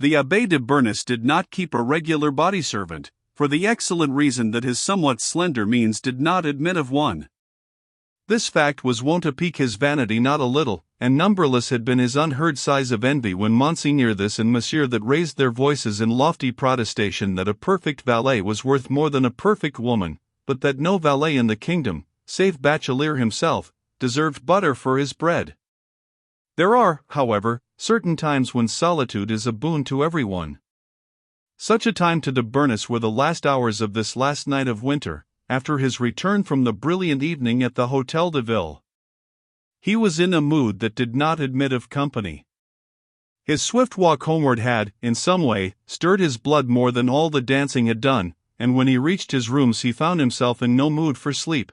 The Abbé de Bernis did not keep a regular body servant, for the excellent reason that his somewhat slender means did not admit of one. This fact was wont to pique his vanity not a little, and numberless had been his unheard sighs of envy when Monseigneur this and Monsieur that raised their voices in lofty protestation that a perfect valet was worth more than a perfect woman, but that no valet in the kingdom, save Bachelier himself, deserved butter for his bread. There are, however, certain times when solitude is a boon to everyone. Such a time to de Bernis were the last hours of this last night of winter, after his return from the brilliant evening at the Hôtel de Ville. He was in a mood that did not admit of company. His swift walk homeward had, in some way, stirred his blood more than all the dancing had done, and when he reached his rooms he found himself in no mood for sleep.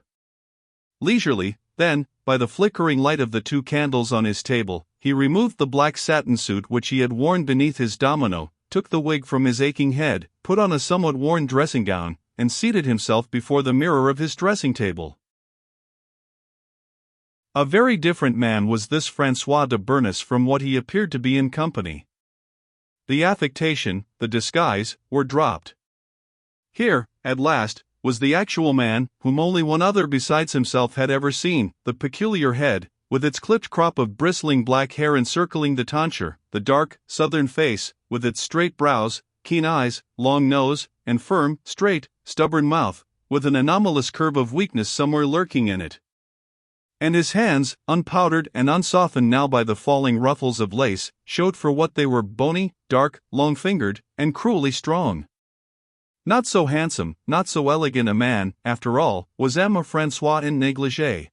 Leisurely, then, by the flickering light of the 2 candles on his table, he removed the black satin suit which he had worn beneath his domino, took the wig from his aching head, put on a somewhat worn dressing gown, and seated himself before the mirror of his dressing table. A very different man was this François de Bernis from what he appeared to be in company. The affectation, the disguise, were dropped. Here, at last, was the actual man, whom only one other besides himself had ever seen, the peculiar head, with its clipped crop of bristling black hair encircling the tonsure, the dark, southern face, with its straight brows, keen eyes, long nose, and firm, straight, stubborn mouth, with an anomalous curve of weakness somewhere lurking in it. And his hands, unpowdered and unsoftened now by the falling ruffles of lace, showed for what they were: bony, dark, long-fingered, and cruelly strong. Not so handsome, not so elegant a man, after all, was M. François in negligee.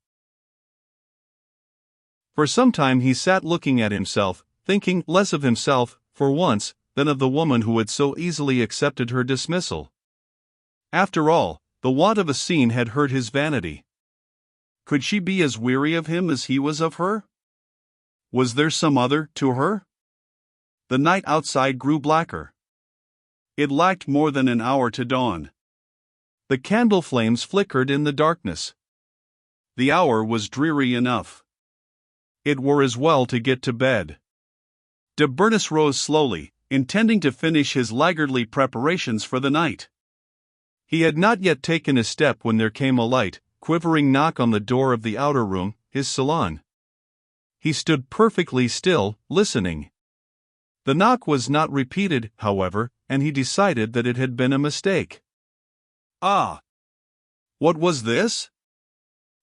For some time he sat looking at himself, thinking less of himself, for once, than of the woman who had so easily accepted her dismissal. After all, the want of a scene had hurt his vanity. Could she be as weary of him as he was of her? Was there some other to her? The night outside grew blacker. It lacked more than an hour to dawn. The candle flames flickered in the darkness. The hour was dreary enough. It were as well to get to bed. De Bernis rose slowly, intending to finish his laggardly preparations for the night. He had not yet taken a step when there came a light, quivering knock on the door of the outer room, his salon. He stood perfectly still, listening. The knock was not repeated, however, and he decided that it had been a mistake. Ah! What was this?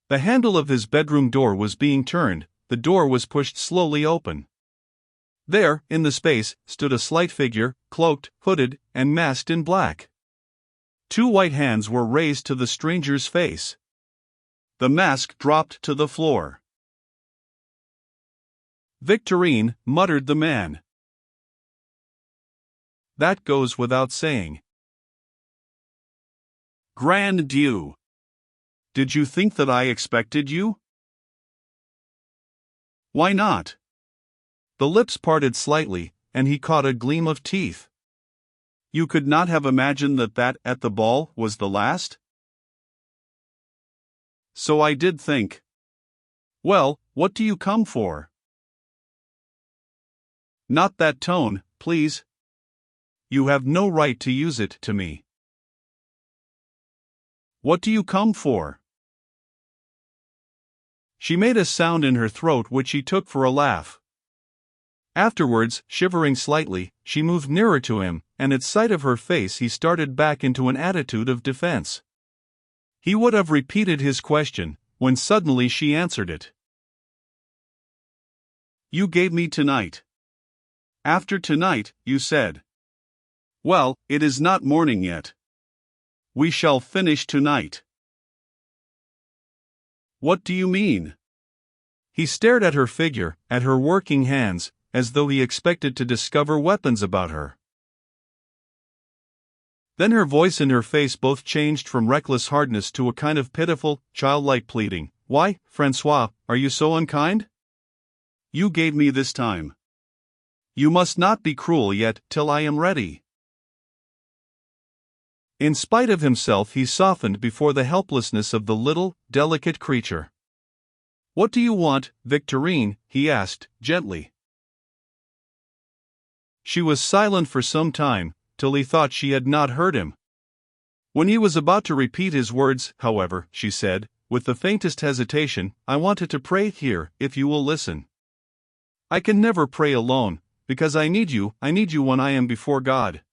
The handle of his bedroom door was being turned, the door was pushed slowly open. There, in the space, stood a slight figure, cloaked, hooded, and masked in black. 2 white hands were raised to the stranger's face. The mask dropped to the floor. "Victorine," muttered the man. "That goes without saying." "Grand Dieu! Did you think that I expected you?" "Why not?" The lips parted slightly, and he caught a gleam of teeth. "You could not have imagined that at the ball was the last?" "So I did think." "Well, what do you come for?" "Not that tone, please. You have no right to use it to me." "What do you come for?" She made a sound in her throat which he took for a laugh. Afterwards, shivering slightly, she moved nearer to him, and at sight of her face he started back into an attitude of defense. He would have repeated his question, when suddenly she answered it. "You gave me tonight. After tonight, you said. Well, it is not morning yet. We shall finish tonight." "What do you mean?" He stared at her figure, at her working hands, as though he expected to discover weapons about her. Then her voice and her face both changed from reckless hardness to a kind of pitiful, childlike pleading. "Why, François, are you so unkind? You gave me this time. You must not be cruel yet, till I am ready." In spite of himself he softened before the helplessness of the little, delicate creature. "What do you want, Victorine?" he asked, gently. She was silent for some time, till he thought she had not heard him. When he was about to repeat his words, however, she said, with the faintest hesitation, "I wanted to pray here, if you will listen. I can never pray alone, because I need you when I am before God."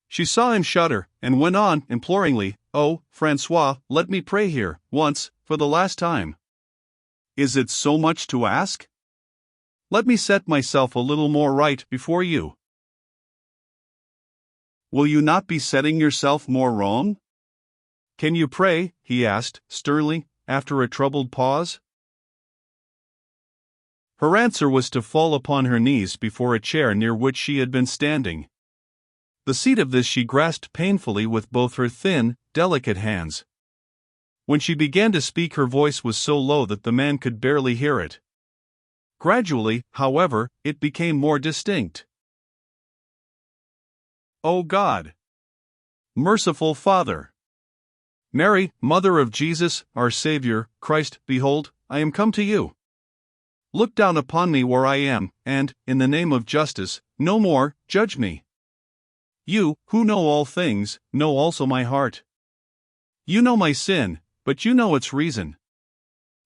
She saw him shudder, and went on, imploringly, "Oh, Francois, let me pray here, once, for the last time. Is it so much to ask? Let me set myself a little more right before you." "Will you not be setting yourself more wrong? Can you pray?" he asked, sternly, after a troubled pause. Her answer was to fall upon her knees before a chair near which she had been standing. The seat of this she grasped painfully with both her thin, delicate hands. When she began to speak, her voice was so low that the man could barely hear it. Gradually, however, it became more distinct. "O God, merciful Father, Mary, Mother of Jesus, our Savior, Christ, behold, I am come to you. Look down upon me where I am, and, in the name of justice, no more, judge me. You, who know all things, know also my heart. You know my sin, but you know its reason.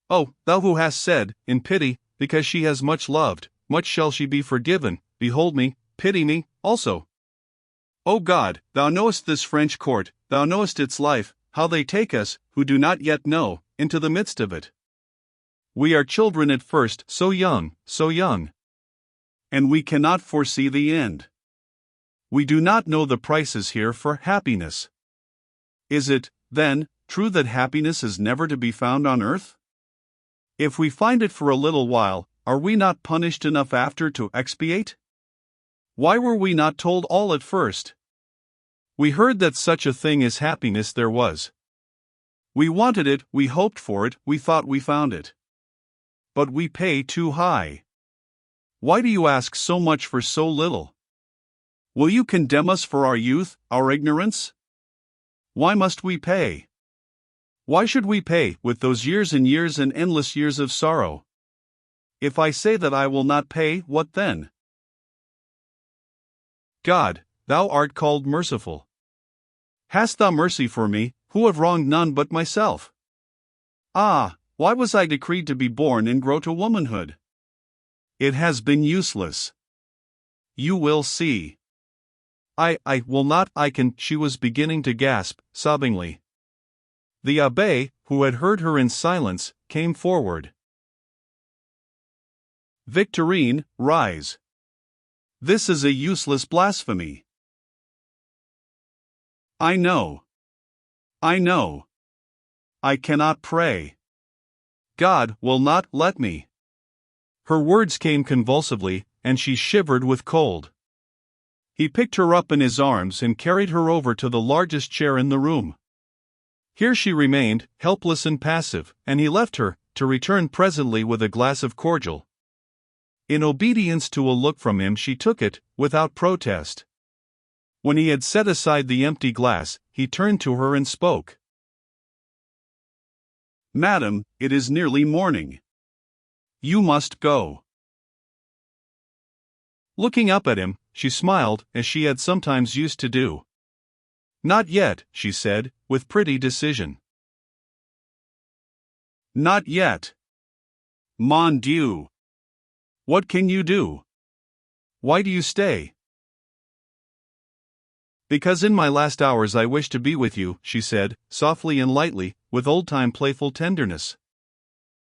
Oh, thou who hast said, in pity, because she has much loved, much shall she be forgiven, behold me, pity me, also. O God, thou knowest this French court, thou knowest its life, how they take us, who do not yet know, into the midst of it. We are children at first, so young, and we cannot foresee the end. We do not know the prices here for happiness. Is it, then, true that happiness is never to be found on earth? If we find it for a little while, are we not punished enough after to expiate? Why were we not told all at first? We heard that such a thing as happiness there was. We wanted it, we hoped for it, we thought we found it. But we pay too high. Why do you ask so much for so little? Will you condemn us for our youth, our ignorance? Why must we pay? Why should we pay, with those years and endless years of sorrow? If I say that I will not pay, what then? God, thou art called merciful. Hast thou mercy for me, who have wronged none but myself? Ah, why was I decreed to be born and grow to womanhood? It has been useless. You will see. I will not, she was beginning to gasp, sobbingly. The abbé, who had heard her in silence, came forward. Victorine, rise. This is a useless blasphemy. I know. I cannot pray. God will not let me. Her words came convulsively, and she shivered with cold. He picked her up in his arms and carried her over to the largest chair in the room. Here she remained, helpless and passive, and he left her, to return presently with a glass of cordial. In obedience to a look from him, she took it, without protest. When he had set aside the empty glass, he turned to her and spoke. Madam, it is nearly morning. You must go. Looking up at him, she smiled, as she had sometimes used to do. Not yet, she said, with pretty decision. Not yet. Mon Dieu. What can you do? Why do you stay? Because in my last hours I wish to be with you, she said, softly and lightly, with old-time playful tenderness.